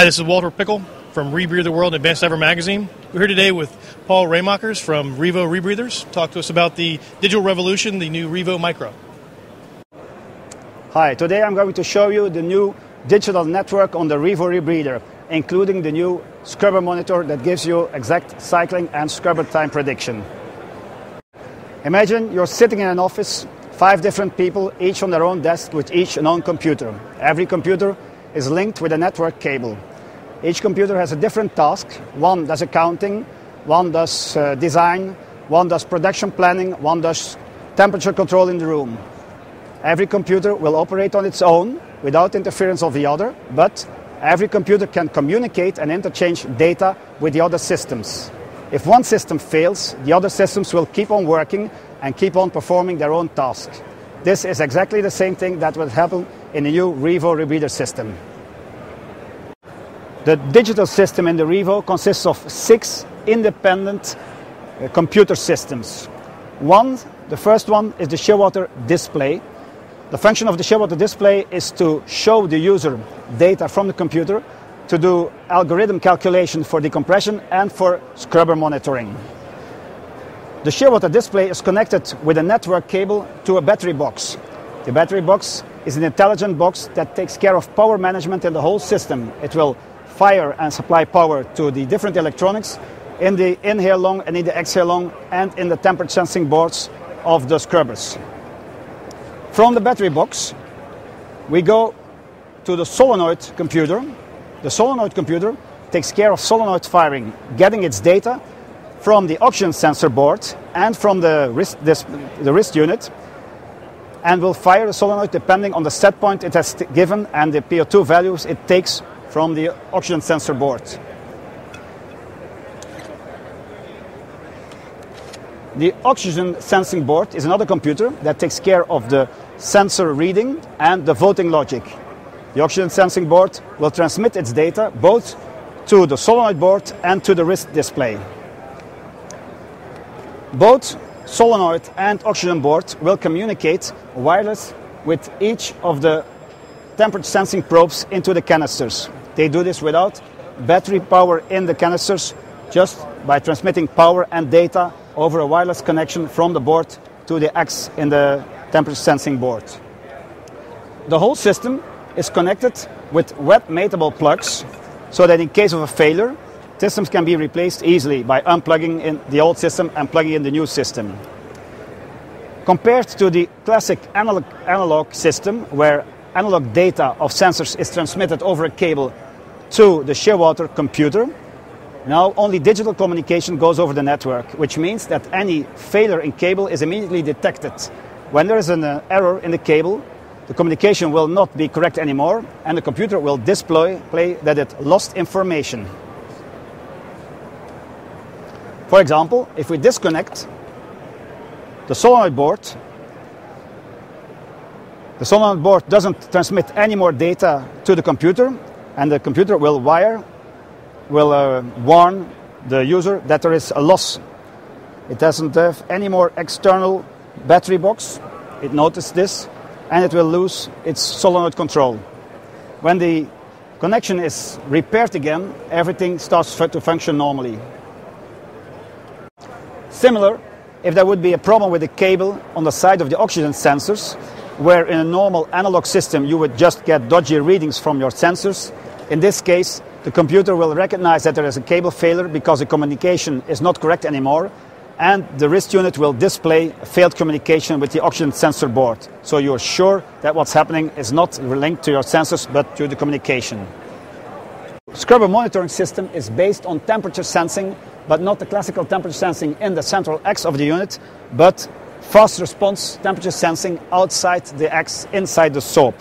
Hi, this is Walter Pickle from Rebreather World and Advanced Ever magazine. We're here today with Paul Rehmakers from rEvo Rebreathers. Talk to us about the digital revolution, the new rEvo Micro. Hi, today I'm going to show you the new digital network on the rEvo Rebreather, including the new scrubber monitor that gives you exact cycling and scrubber time prediction. Imagine you're sitting in an office, 5 different people, each on their own desk with each an own computer. Every computer is linked with a network cable. Each computer has a different task. One does accounting, one does design, one does production planning, one does temperature control in the room. Every computer will operate on its own without interference of the other, but every computer can communicate and interchange data with the other systems. If one system fails, the other systems will keep on working and keep on performing their own task. This is exactly the same thing that will happen in the new rEvo Rebreather system. The digital system in the rEvo consists of 6 independent computer systems. The first one is the shearwater display. The function of the shearwater display is to show the user data from the computer to do algorithm calculation for decompression and for scrubber monitoring. The shearwater display is connected with a network cable to a battery box. The battery box is an intelligent box that takes care of power management in the whole system. It will fire and supply power to the different electronics in the inhale lung and in the exhale lung and in the temperature sensing boards of the scrubbers. From the battery box, we go to the solénoïde computer. The solénoïde computer takes care of solenoid firing, getting its data from the oxygen sensor board and from the wrist unit, and will fire the solenoid depending on the set point it has given and the PO2 values it takes from the oxygen sensor board. The oxygen sensing board is another computer that takes care of the sensor reading and the voting logic. The oxygen sensing board will transmit its data both to the solenoid board and to the wrist display. Both solenoid and oxygen board will communicate wireless with each of the temperature sensing probes into the canisters. They do this without battery power in the canisters, just by transmitting power and data over a wireless connection from the board to the X in the temperature sensing board. The whole system is connected with web mateable plugs, so that in case of a failure, systems can be replaced easily by unplugging in the old system and plugging in the new system. Compared to the classic analog system, where analog data of sensors is transmitted over a cable to the shearwater computer, now only digital communication goes over the network, which means that any failure in cable is immediately detected. When there is an error in the cable, the communication will not be correct anymore, and the computer will display that it lost information. For example, if we disconnect the solenoid board doesn't transmit any more data to the computer, and the computer will warn the user that there is a loss. It doesn't have any more external battery box. It noticed this, and it will lose its solenoid control. When the connection is repaired again, everything starts to function normally. Similar, if there would be a problem with the cable on the side of the oxygen sensors, where in a normal analog system you would just get dodgy readings from your sensors, in this case the computer will recognize that there is a cable failure because the communication is not correct anymore, and the wrist unit will display failed communication with the oxygen sensor board. So you're sure that what's happening is not linked to your sensors but to the communication. Scrubber monitoring system is based on temperature sensing, but not the classical temperature sensing in the central X of the unit, but fast response temperature sensing outside the X, inside the soap.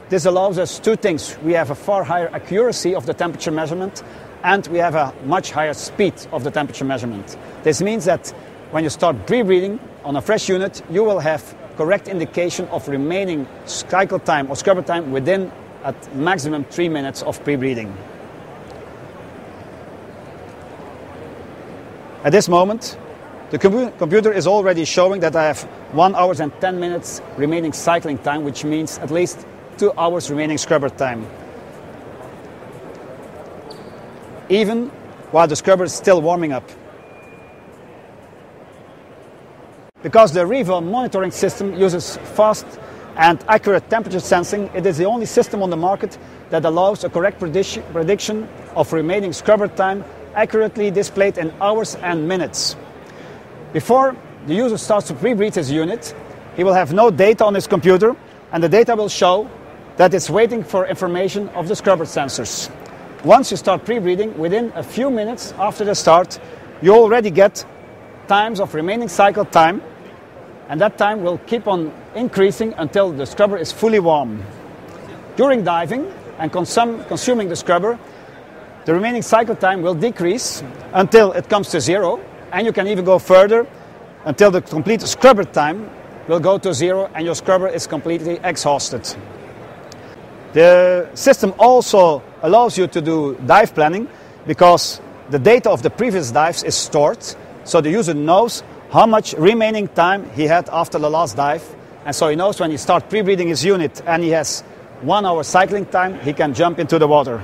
This allows us 2 things. We have a far higher accuracy of the temperature measurement, and we have a much higher speed of the temperature measurement. This means that when you start pre-breathing on a fresh unit, you will have correct indication of remaining cycle time or scrubber time within at maximum 3 minutes of pre-breathing. At this moment, the computer is already showing that I have 1 hour and 10 minutes remaining cycling time, which means at least 2 hours remaining scrubber time. even while the scrubber is still warming up. Because the rEvo monitoring system uses fast and accurate temperature sensing, it is the only system on the market that allows a correct prediction of remaining scrubber time accurately displayed in hours and minutes. Before the user starts to pre-breathe his unit, he will have no data on his computer, and the data will show that it's waiting for information of the scrubber sensors. Once you start pre-breathing, within a few minutes after the start, you already get times of remaining cycle time, and that time will keep on increasing until the scrubber is fully warm. During diving and consuming the scrubber, the remaining cycle time will decrease until it comes to zero, and you can even go further until the complete scrubber time will go to zero and your scrubber is completely exhausted. The system also allows you to do dive planning because the data of the previous dives is stored, so the user knows how much remaining time he had after the last dive, and so he knows when he starts pre-breathing his unit and he has 1 hour cycling time, he can jump into the water.